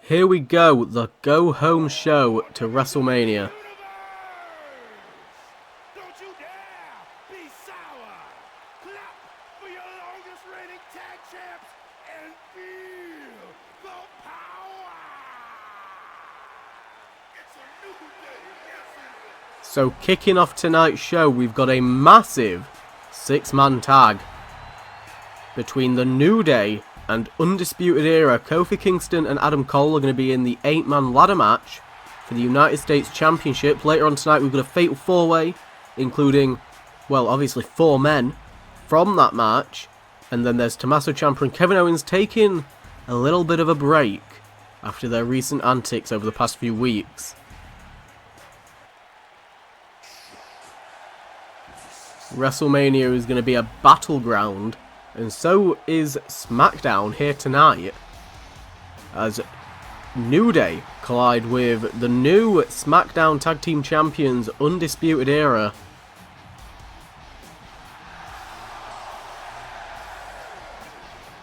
Here we go, the go-home show to WrestleMania. Don't you dare be sour. Clap for your longest reigning tag champs and feel the power. It's a new day. So kicking off tonight's show, we've got a massive six-man tag between the New Day and Undisputed Era. Kofi Kingston and Adam Cole are going to be in the 8-man ladder match for the United States Championship. Later on tonight, we've got a fatal 4-way, including, well, obviously 4 men from that match. And then there's Tommaso Ciampa and Kevin Owens taking a little bit of a break after their recent antics over the past few weeks. WrestleMania is going to be a battleground, and so is SmackDown here tonight, as New Day collide with the new SmackDown Tag Team Champions, Undisputed Era.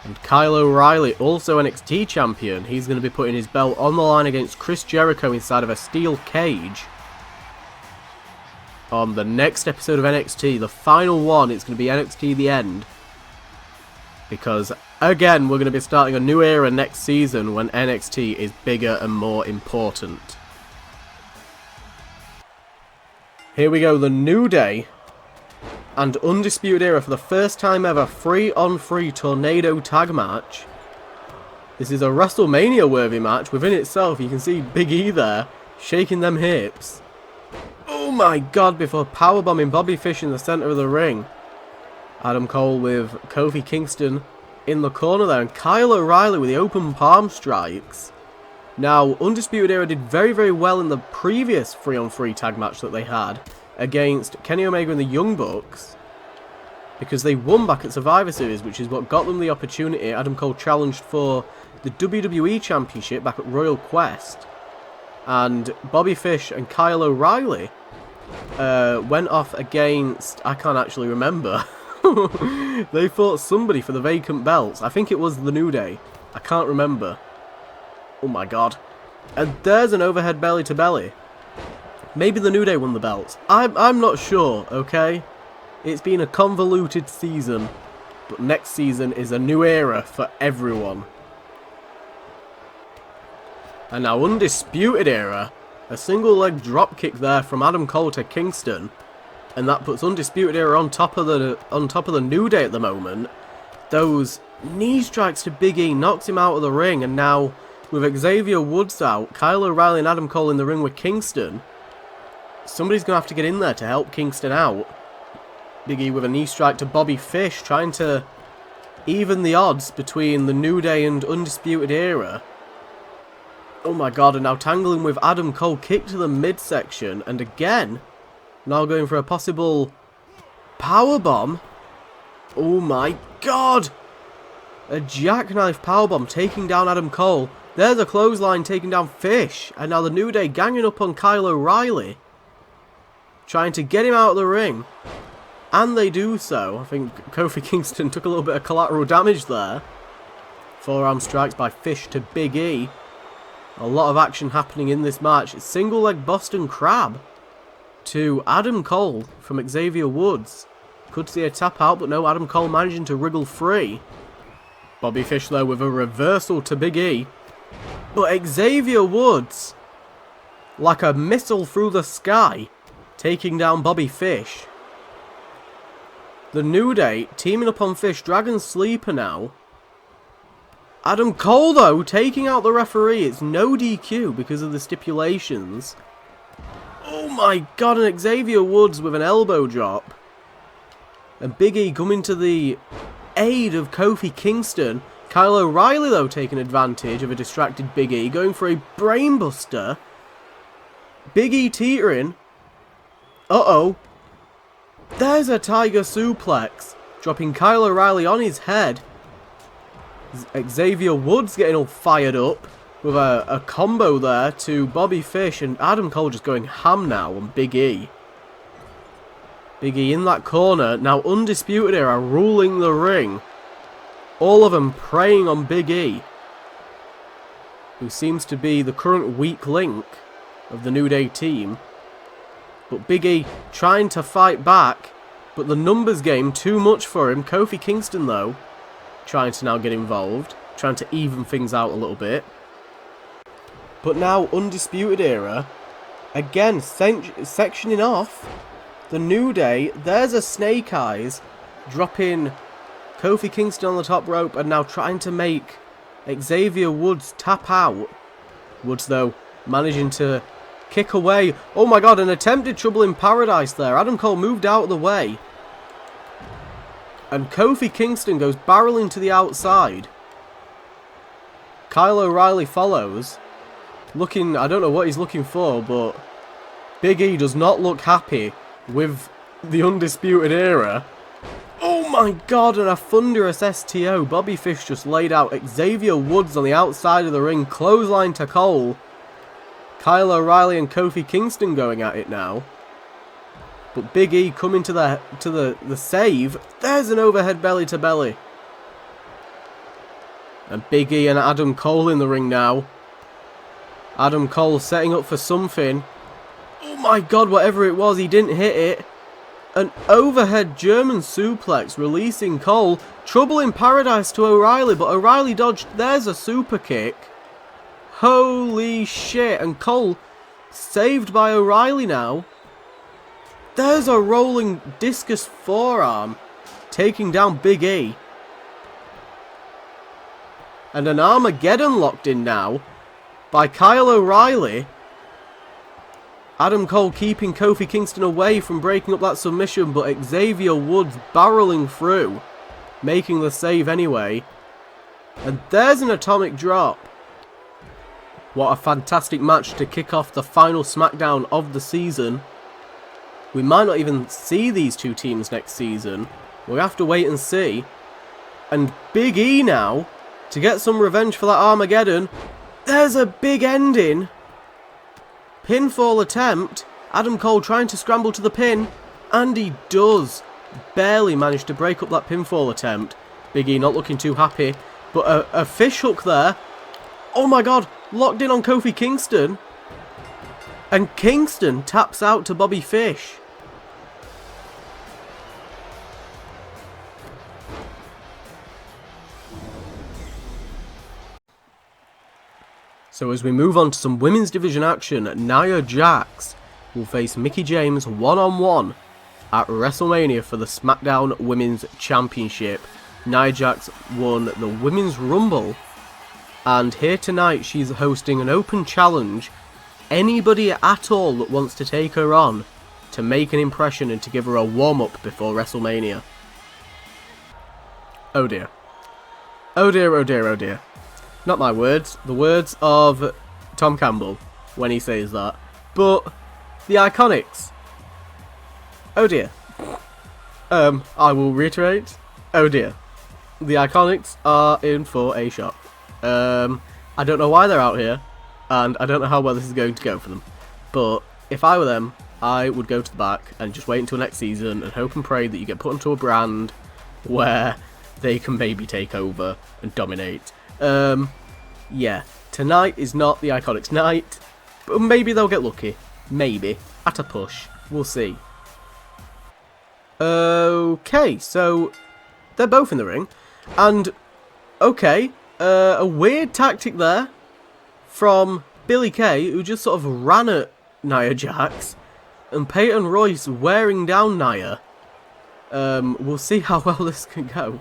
And Kyle O'Reilly, also NXT Champion, he's going to be putting his belt on the line against Chris Jericho inside of a steel cage on the next episode of NXT, the final one. It's going to be NXT The End, because again we're going to be starting a new era next season when NXT is bigger and more important. Here we go, the New Day and Undisputed Era for the first time ever 3-on-3 tornado tag match. This is a WrestleMania worthy match within itself. You can see Big E there shaking them hips. Oh my god, before powerbombing Bobby Fish in the centre of the ring. Adam Cole with Kofi Kingston in the corner there, and Kyle O'Reilly with the open palm strikes. Now, Undisputed Era did very, very well in the previous 3-on-3 tag match that they had against Kenny Omega and the Young Bucks, because they won back at Survivor Series, which is what got them the opportunity. Adam Cole challenged for the WWE Championship back at Royal Quest, and Bobby Fish and Kyle O'Reilly went off against, I can't actually remember. They fought somebody for the vacant belts. I think it was the New Day. I can't remember. Oh my god. And there's an overhead belly to belly. Maybe the New Day won the belts. I'm not sure, okay? It's been a convoluted season, but next season is a new era for everyone. And now Undisputed Era, a single leg drop kick there from Adam Cole to Kingston, and that puts Undisputed Era on top of the New Day at the moment. Those knee strikes to Big E knocks him out of the ring, and now with Xavier Woods out, Kyle O'Reilly and Adam Cole in the ring with Kingston, somebody's going to have to get in there to help Kingston out. Big E with a knee strike to Bobby Fish, trying to even the odds between the New Day and Undisputed Era. Oh my god, and now tangling with Adam Cole, kick to the midsection, and again, now going for a possible powerbomb. Oh my god! A jackknife powerbomb taking down Adam Cole. There's a clothesline taking down Fish, and now the New Day ganging up on Kyle O'Reilly, trying to get him out of the ring. And they do so. I think Kofi Kingston took a little bit of collateral damage there. Forearm strikes by Fish to Big E. A lot of action happening in this match. It's single leg Boston Crab to Adam Cole from Xavier Woods. Could see a tap out, but no, Adam Cole managing to wriggle free. Bobby Fish there with a reversal to Big E. But Xavier Woods, like a missile through the sky, taking down Bobby Fish. The New Day teaming up on Fish, Dragon Sleeper now. Adam Cole, though, taking out the referee. It's no DQ because of the stipulations. Oh my god, and Xavier Woods with an elbow drop. And Big E coming to the aid of Kofi Kingston. Kyle O'Reilly, though, taking advantage of a distracted Big E, going for a brainbuster. Big E teetering. Uh-oh. There's a Tiger Suplex, dropping Kyle O'Reilly on his head. Xavier Woods getting all fired up with a combo there to Bobby Fish, and Adam Cole just going ham now on Big E. Big E in that corner. Now Undisputed Era ruling the ring. All of them preying on Big E. who seems to be the current weak link of the New Day team. But Big E trying to fight back, but the numbers game too much for him. Kofi Kingston, though, trying to now get involved, trying to even things out a little bit. But now Undisputed Era, again, sectioning off the New Day. There's a Snake Eyes dropping Kofi Kingston on the top rope and now trying to make Xavier Woods tap out. Woods, though, managing to kick away. Oh my god, an attempted trouble in paradise there. Adam Cole moved out of the way. And Kofi Kingston goes barreling to the outside. Kyle O'Reilly follows. Looking, I don't know what he's looking for, but Big E does not look happy with the Undisputed Era. Oh my god, and a thunderous STO. Bobby Fish just laid out Xavier Woods on the outside of the ring. Clothesline to Cole. Kyle O'Reilly and Kofi Kingston going at it now. But Big E coming to the save. There's an overhead belly to belly. And Big E and Adam Cole in the ring now. Adam Cole setting up for something. Oh my god, whatever it was, he didn't hit it. An overhead German suplex releasing Cole. Trouble in paradise to O'Reilly, but O'Reilly dodged. There's a super kick. Holy shit. And Cole saved by O'Reilly now. There's a rolling discus forearm taking down Big E. And an Armageddon locked in now by Kyle O'Reilly. Adam Cole keeping Kofi Kingston away from breaking up that submission, but Xavier Woods barreling through, making the save anyway. And there's an atomic drop. What a fantastic match to kick off the final SmackDown of the season. We might not even see these two teams next season. We'll have to wait and see. And Big E now, to get some revenge for that Armageddon. There's a big ending. Pinfall attempt. Adam Cole trying to scramble to the pin. And he does. Barely managed to break up that pinfall attempt. Big E not looking too happy. But a fish hook there. Oh my god. Locked in on Kofi Kingston. And Kingston taps out to Bobby Fish. So as we move on to some women's division action, Nia Jax will face Mickie James one-on-one at WrestleMania for the SmackDown Women's Championship. Nia Jax won the Women's Rumble, and here tonight she's hosting an open challenge. Anybody at all that wants to take her on to make an impression and to give her a warm-up before WrestleMania. Oh dear. Oh dear, oh dear, oh dear. Not my words, the words of Tom Campbell when he says that. But the Iconics. Oh dear. I will reiterate. Oh dear. The Iconics are in for a shock. I don't know why they're out here, and I don't know how well this is going to go for them. But if I were them, I would go to the back and just wait until next season and hope and pray that you get put onto a brand where they can maybe take over and dominate. Yeah, tonight is not the Iconics night, but maybe they'll get lucky. Maybe. At a push. We'll see. Okay, so they're both in the ring, and okay, a weird tactic there from Billie Kay, who just sort of ran at Nia Jax, and Peyton Royce wearing down Nia. We'll see how well this can go.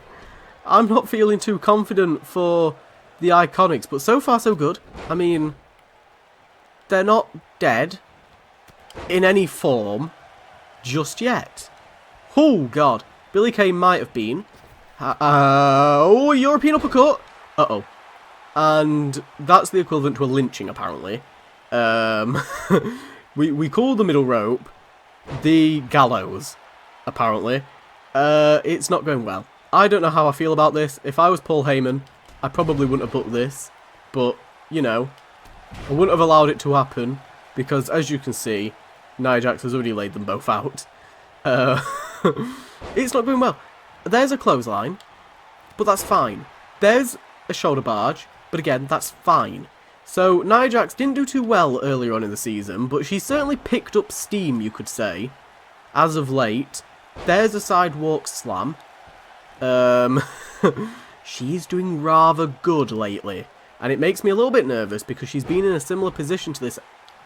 I'm not feeling too confident for the Iconics, but so far so good. I mean, they're not dead in any form just yet. Oh god, Billie Kay might have been. Oh, European uppercut. Uh-oh. And that's the equivalent to a lynching, apparently. we call the middle rope the gallows, apparently. It's not going well. I don't know how I feel about this. If I was Paul Heyman, I probably wouldn't have booked this. But, you know, I wouldn't have allowed it to happen. Because, as you can see, Nia Jax has already laid them both out. It's not going well. There's a clothesline, but that's fine. There's a shoulder barge, but again, that's fine. So, Nia Jax didn't do too well earlier on in the season, but she certainly picked up steam, you could say, as of late. There's a sidewalk slam. She's doing rather good lately, and it makes me a little bit nervous because she's been in a similar position to this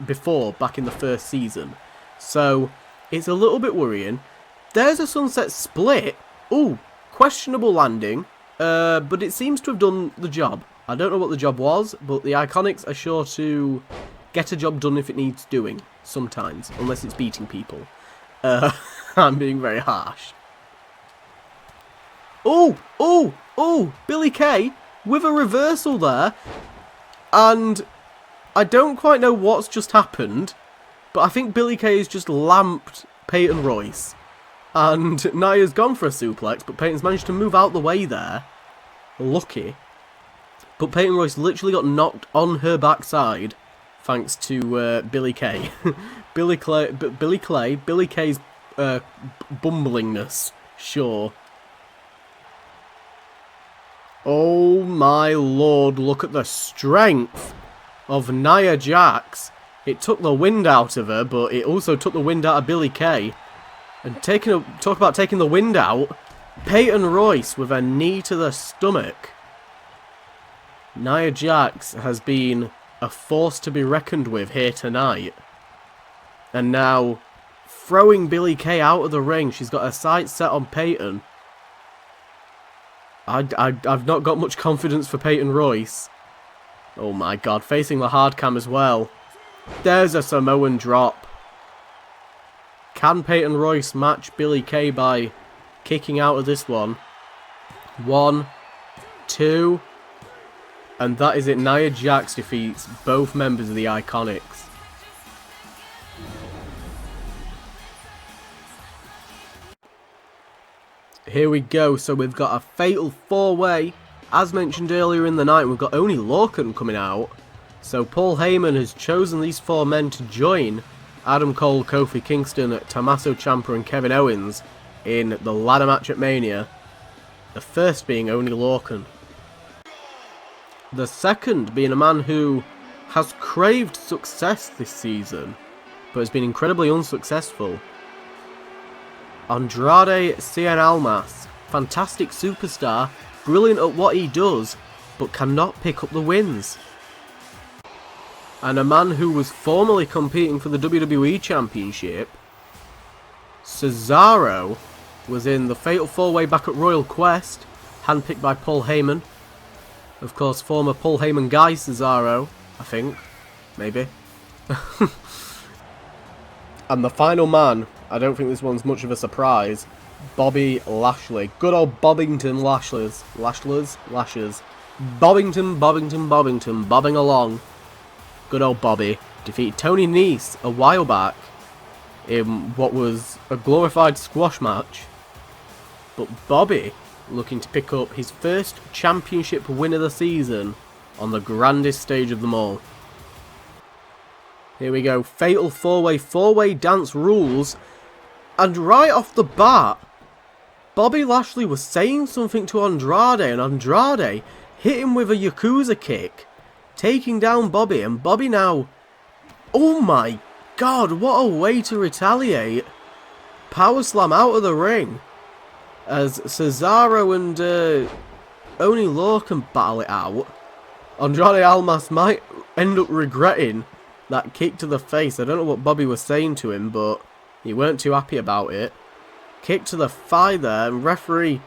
before, back in the first season. So, it's a little bit worrying. There's a sunset split. Ooh, questionable landing, but it seems to have done the job. I don't know what the job was, but the Iconics are sure to get a job done if it needs doing, sometimes, unless it's beating people. I'm being very harsh. Oh, Billie Kay with a reversal there, and I don't quite know what's just happened, but I think Billie Kay has just lamped Peyton Royce, and Nia's gone for a suplex, but Peyton's managed to move out the way there. Lucky. But Peyton Royce literally got knocked on her backside thanks to Billie Kay. Billie Kay's bumblingness, sure. Oh my lord, look at the strength of Nia Jax. It took the wind out of her, but it also took the wind out of Billie Kay. And talk about taking the wind out, Peyton Royce with a knee to the stomach. Nia Jax has been a force to be reckoned with here tonight. And now, throwing Billie Kay out of the ring, she's got her sights set on Peyton. I've not got much confidence for Peyton Royce. Oh my god, facing the hard cam as well. There's a Samoan drop. Can Peyton Royce match Billie Kay by kicking out of this one? 1, 2... And that is it. Nia Jax defeats both members of the Iconics. Here we go. So we've got a fatal 4-way. As mentioned earlier in the night, we've got Oney Lorcan coming out. So Paul Heyman has chosen these 4 men to join Adam Cole, Kofi Kingston, Tommaso Ciampa and Kevin Owens in the ladder match at Mania. The first being Oney Lorcan. The second being a man who has craved success this season, but has been incredibly unsuccessful. Andrade Cien Almas, fantastic superstar, brilliant at what he does, but cannot pick up the wins. And a man who was formerly competing for the WWE Championship, Cesaro, was in the Fatal 4-Way back at Royal Quest, handpicked by Paul Heyman. Of course, former Paul Heyman guy Cesaro, I think. Maybe. And the final man, I don't think this one's much of a surprise, Bobby Lashley. Good old Bobbington Lashlers. Lashes. Bobbington, bobbing along. Good old Bobby. Defeated Tony Nese a while back in what was a glorified squash match. But Bobby looking to pick up his first championship win of the season on the grandest stage of them all. Here we go, fatal 4-way dance rules, and right off the bat, Bobby Lashley was saying something to Andrade, and Andrade hit him with a Yakuza kick, taking down Bobby, and Bobby now, oh my god, what a way to retaliate. Power slam out of the ring. As Cesaro and Oney Lorcan battle it out, Andrade Almas might end up regretting that kick to the face. I don't know what Bobby was saying to him, but he weren't too happy about it. Kick to the thigh there, and referee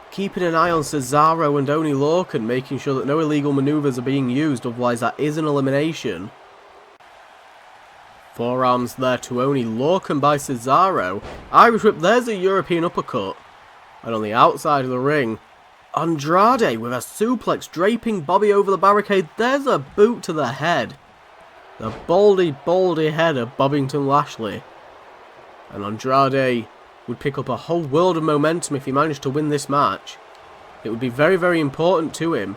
keeping an eye on Cesaro and Oney Lorcan, making sure that no illegal maneuvers are being used, otherwise that is an elimination. Forearms there to Oney Lorcan by Cesaro. Irish whip, there's a European uppercut. And on the outside of the ring, Andrade with a suplex draping Bobby over the barricade. There's a boot to the head. The baldy head of Bobbington Lashley. And Andrade would pick up a whole world of momentum if he managed to win this match. It would be very, very important to him.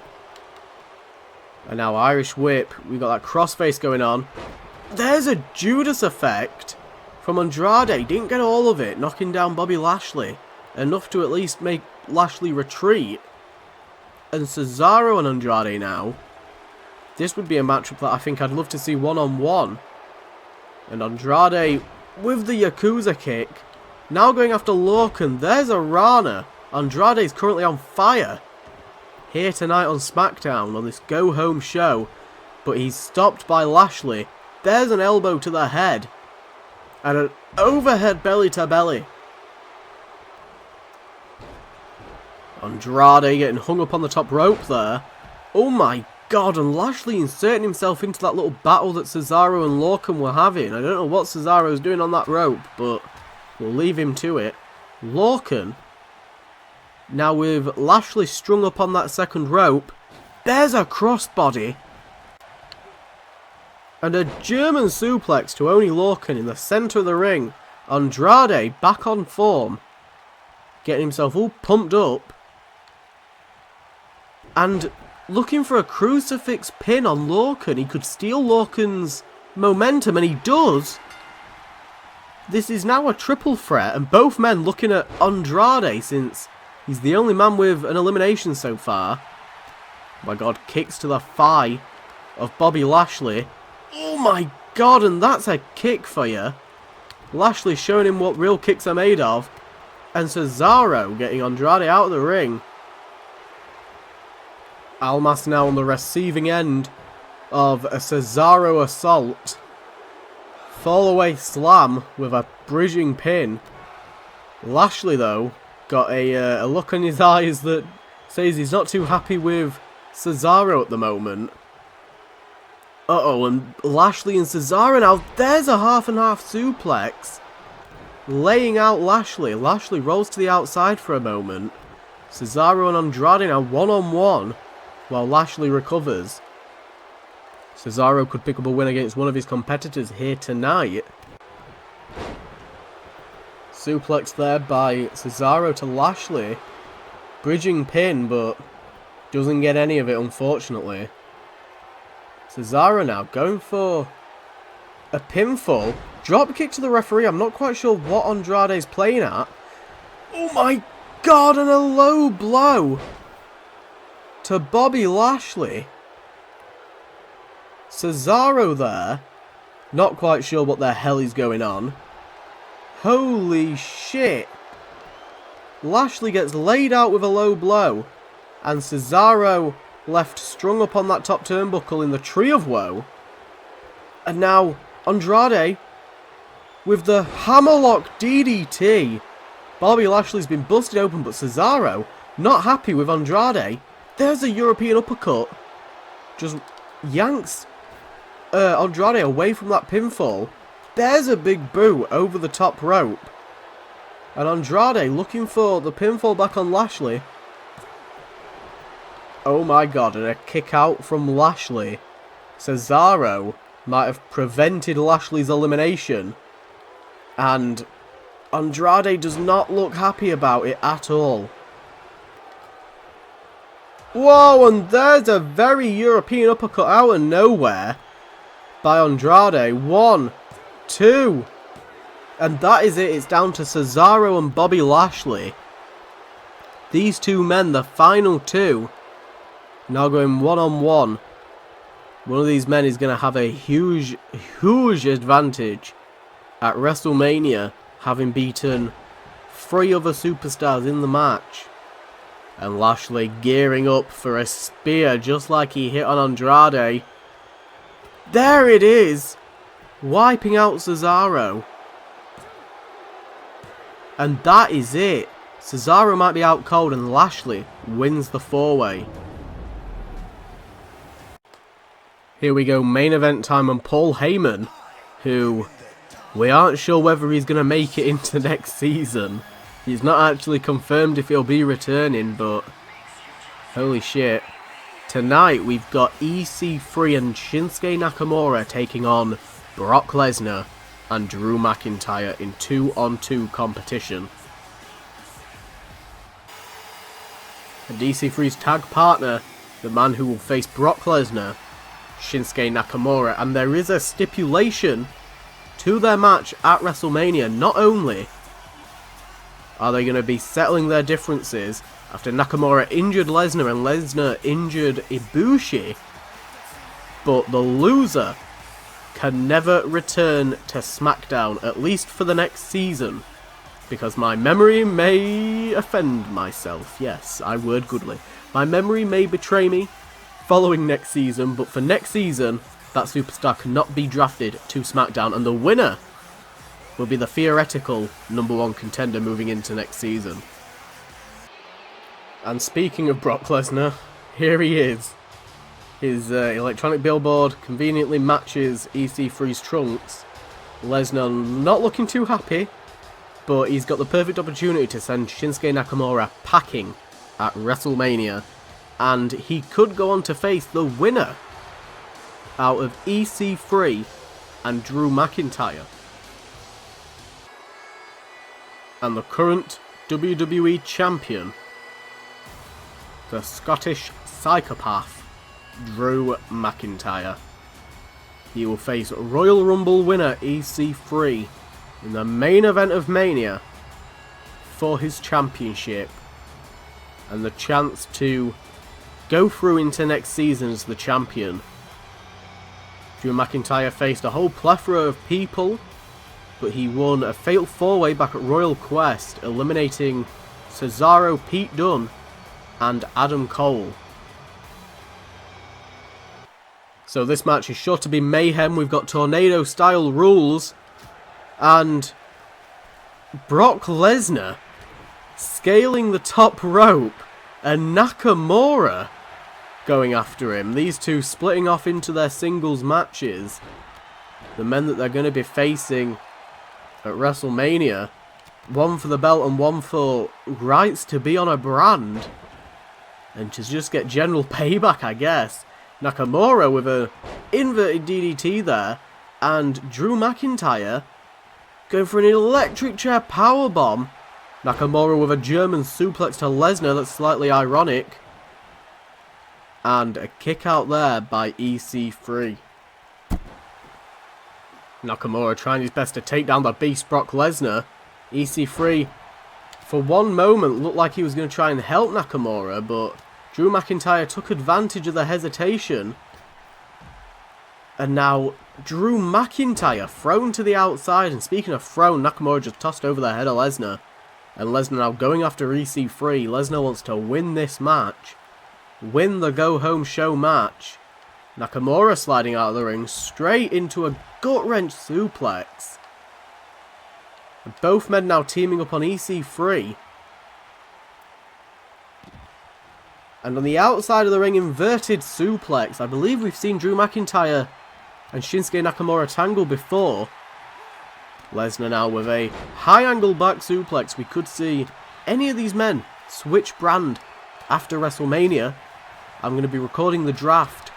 And now Irish whip. We've got that crossface going on. There's a Judas effect from Andrade. Didn't get all of it, knocking down Bobby Lashley. Enough to at least make Lashley retreat. And Cesaro and Andrade now. this would be a matchup that I think I'd love to see one-on-one. And Andrade with the Yakuza kick. Now going after Lorcan. There's a Rana. Andrade's currently on fire. Here tonight on SmackDown on this go-home show. But he's stopped by Lashley. There's an elbow to the head. And an overhead belly-to-belly. Andrade getting hung up on the top rope there. Oh my god, and Lashley inserting himself into that little battle that Cesaro and Lorcan were having. I don't know what Cesaro's doing on that rope, but we'll leave him to it. Lorcan, now with Lashley strung up on that second rope, there's a crossbody. And a German suplex to Oney Lorcan in the centre of the ring. Andrade back on form, getting himself all pumped up. And looking for a crucifix pin on Lorcan. He could steal Lorcan's momentum, and he does. This is now a triple threat, and both men looking at Andrade since he's the only man with an elimination so far. Oh my god, kicks to the thigh of Bobby Lashley. Oh my god, and that's a kick for you. Lashley showing him what real kicks are made of. And Cesaro getting Andrade out of the ring. Almas now on the receiving end of a Cesaro assault. Fall away slam with a bridging pin. Lashley though got a look in his eyes that says he's not too happy with Cesaro at the moment. Uh-oh, and Lashley and Cesaro now. There's a half and half suplex. Laying out Lashley. Lashley rolls to the outside for a moment. Cesaro and Andrade now one-on-one. While Lashley recovers. Cesaro could pick up a win against one of his competitors here tonight. Suplex there by Cesaro to Lashley. Bridging pin, but doesn't get any of it, unfortunately. Cesaro now going for a pinfall. Drop kick to the referee. I'm not quite sure what Andrade's playing at. Oh my god, and a low blow to Bobby Lashley. Cesaro there. Not quite sure what the hell is going on. Holy shit. Lashley gets laid out with a low blow. And Cesaro left strung up on that top turnbuckle in the Tree of Woe. And now Andrade with the Hammerlock DDT. Bobby Lashley's been busted open, but Cesaro not happy with Andrade. There's a European uppercut. Just yanks Andrade away from that pinfall. There's a big boot over the top rope. And Andrade looking for the pinfall back on Lashley. Oh my god, and a kick out from Lashley. Cesaro might have prevented Lashley's elimination. And Andrade does not look happy about it at all. Whoa, and there's a very European uppercut out of nowhere by Andrade. 1, 2. And that is it. It's down to Cesaro and Bobby Lashley. These two men, the final two, now going one-on-one. One of these men is going to have a huge advantage at WrestleMania, having beaten 3 other superstars in the match. And Lashley gearing up for a spear just like he hit on Andrade. There it is! Wiping out Cesaro. And that is it. Cesaro might be out cold and Lashley wins the 4-way. Here we go, main event time, and Paul Heyman, who we aren't sure whether he's going to make it into next season. He's not actually confirmed if he'll be returning, but holy shit. Tonight we've got EC3 and Shinsuke Nakamura taking on Brock Lesnar and Drew McIntyre in 2-on-2 competition. And EC3's tag partner, the man who will face Brock Lesnar, Shinsuke Nakamura, and there is a stipulation to their match at WrestleMania. Not only are they going to be settling their differences after Nakamura injured Lesnar and Lesnar injured Ibushi, But the loser can never return to SmackDown, at least for the next season. Because my memory may offend myself. Yes, I word goodly. My memory may betray me following next season, but for next season, that superstar cannot be drafted to SmackDown, and the winner will be the theoretical #1 contender moving into next season. And speaking of Brock Lesnar, here he is. His electronic billboard conveniently matches EC3's trunks. Lesnar not looking too happy, but he's got the perfect opportunity to send Shinsuke Nakamura packing at WrestleMania, and he could go on to face the winner out of EC3 and Drew McIntyre. And the current WWE Champion, the Scottish psychopath, Drew McIntyre. He will face Royal Rumble winner EC3 in the main event of Mania for his championship and the chance to go through into next season as the champion. Drew McIntyre faced a whole plethora of people, but he won a fatal 4-way back at Royal Quest, eliminating Cesaro, Pete Dunne and Adam Cole. So this match is sure to be mayhem. We've got tornado-style rules. And Brock Lesnar scaling the top rope and Nakamura going after him. These two splitting off into their singles matches. The men that they're going to be facing at WrestleMania. One for the belt and one for rights to be on a brand. And to just get general payback, I guess. Nakamura with a inverted DDT there, and Drew McIntyre going for an electric chair powerbomb. Nakamura with a German suplex to Lesnar that's slightly ironic, and a kick out there by EC3. Nakamura trying his best to take down the beast Brock Lesnar. EC3 for one moment looked like he was going to try and help Nakamura, but Drew McIntyre took advantage of the hesitation. And now Drew McIntyre thrown to the outside. And speaking of thrown, Nakamura just tossed over the head of Lesnar. And Lesnar now going after EC3. Lesnar wants to win this match. Win the go-home show match. Nakamura sliding out of the ring straight into a gut-wrench suplex. And both men now teaming up on EC3. And on the outside of the ring, inverted suplex. I believe we've seen Drew McIntyre and Shinsuke Nakamura tangle before. Lesnar now with a high-angle back suplex. We could see any of these men switch brand after WrestleMania. I'm going to be recording the draft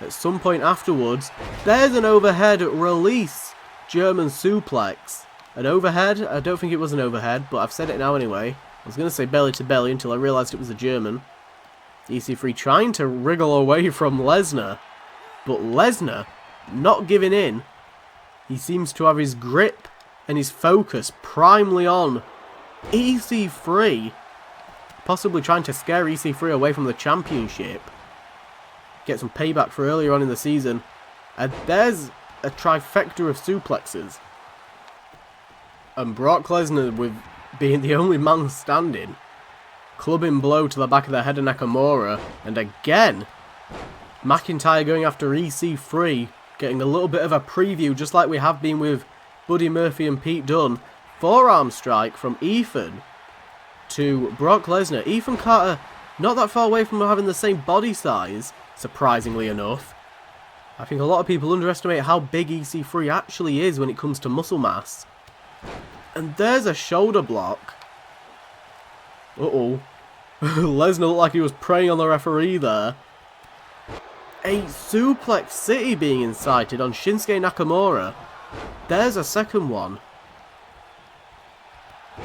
at some point afterwards. There's an overhead release German suplex. An overhead? I don't think it was an overhead, but I've said it now anyway. I was going to say belly to belly until I realised it was a German. EC3 trying to wriggle away from Lesnar, but Lesnar not giving in. He seems to have his grip and his focus primely on EC3, possibly trying to scare EC3 away from the championship, get some payback for earlier on in the season. And there's a trifecta of suplexes, and Brock Lesnar, with being the only man standing, clubbing blow to the back of the head of Nakamura. And again, McIntyre going after EC3, getting a little bit of a preview, just like we have been with Buddy Murphy and Pete Dunne. Forearm strike from Ethan to Brock Lesnar. Ethan Carter not that far away from having the same body size, surprisingly enough. I think a lot of people underestimate how big EC3 actually is when it comes to muscle mass. And there's a shoulder block. Uh-oh. Lesnar looked like he was preying on the referee there. A suplex city being incited on Shinsuke Nakamura. There's a second one.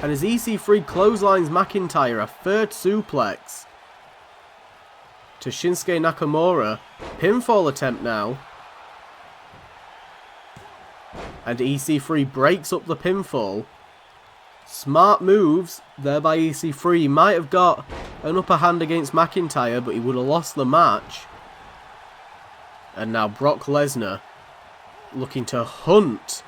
And as EC3 clotheslines McIntyre, a third suplex to Shinsuke Nakamura. Pinfall attempt now. And EC3 breaks up the pinfall. Smart moves there by EC3. He might have got an upper hand against McIntyre, but he would have lost the match. And now Brock Lesnar looking to hunt.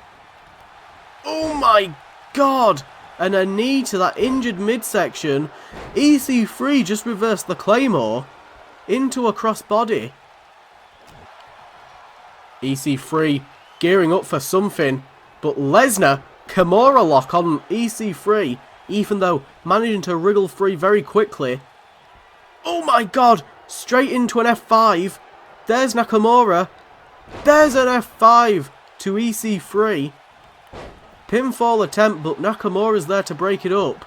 Oh my god! And a knee to that injured midsection. EC3 just reversed the Claymore into a crossbody. EC3 gearing up for something, but Lesnar, Kimura lock on EC3, even though managing to wriggle free very quickly. Oh my god, straight into an F5. There's Nakamura. There's an F5 to EC3. Pinfall attempt, but Nakamura's there to break it up.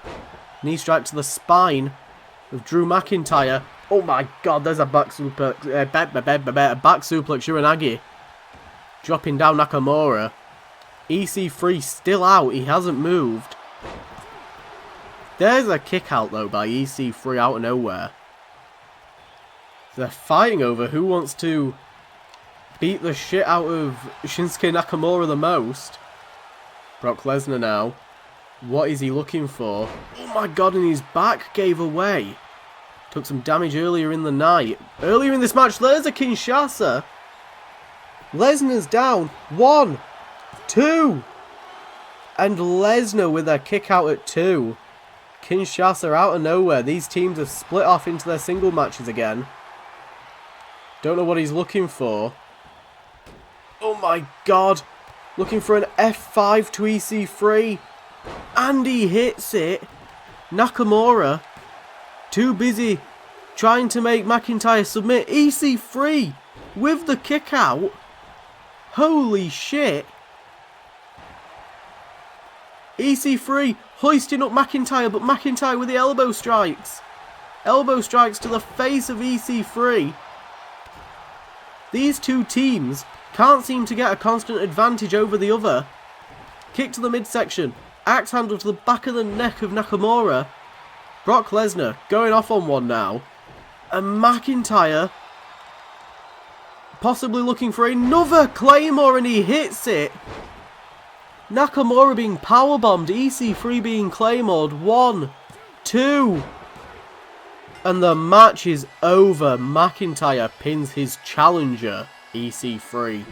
Knee strike to the spine of Drew McIntyre. Oh my god, there's a back suplex, back suplex Uranagi. Dropping down Nakamura. EC3 still out, he hasn't moved. There's a kick out though by EC3 out of nowhere. So they're fighting over who wants to beat the shit out of Shinsuke Nakamura the most. Brock Lesnar now. What is he looking for? Oh my god, and his back gave away. Took some damage earlier in the night. Earlier in this match, there's a Kinshasa. Lesnar's down. 1, 2. And Lesnar with a kick out at 2. Kinshasa out of nowhere. These teams have split off into their single matches again. Don't know what he's looking for. Oh my god. Looking for an F5 to EC3. And he hits it. Nakamura. Too busy trying to make McIntyre submit. EC3 with the kick out. Holy shit. EC3 hoisting up McIntyre, but McIntyre with the elbow strikes. Elbow strikes to the face of EC3. These two teams can't seem to get a constant advantage over the other. Kick to the midsection. Axe handle to the back of the neck of Nakamura. Brock Lesnar going off on one now. And McIntyre possibly looking for another Claymore, and he hits it. Nakamura being powerbombed. EC3 being Claymored. 1, 2. And the match is over. McIntyre pins his challenger, EC3.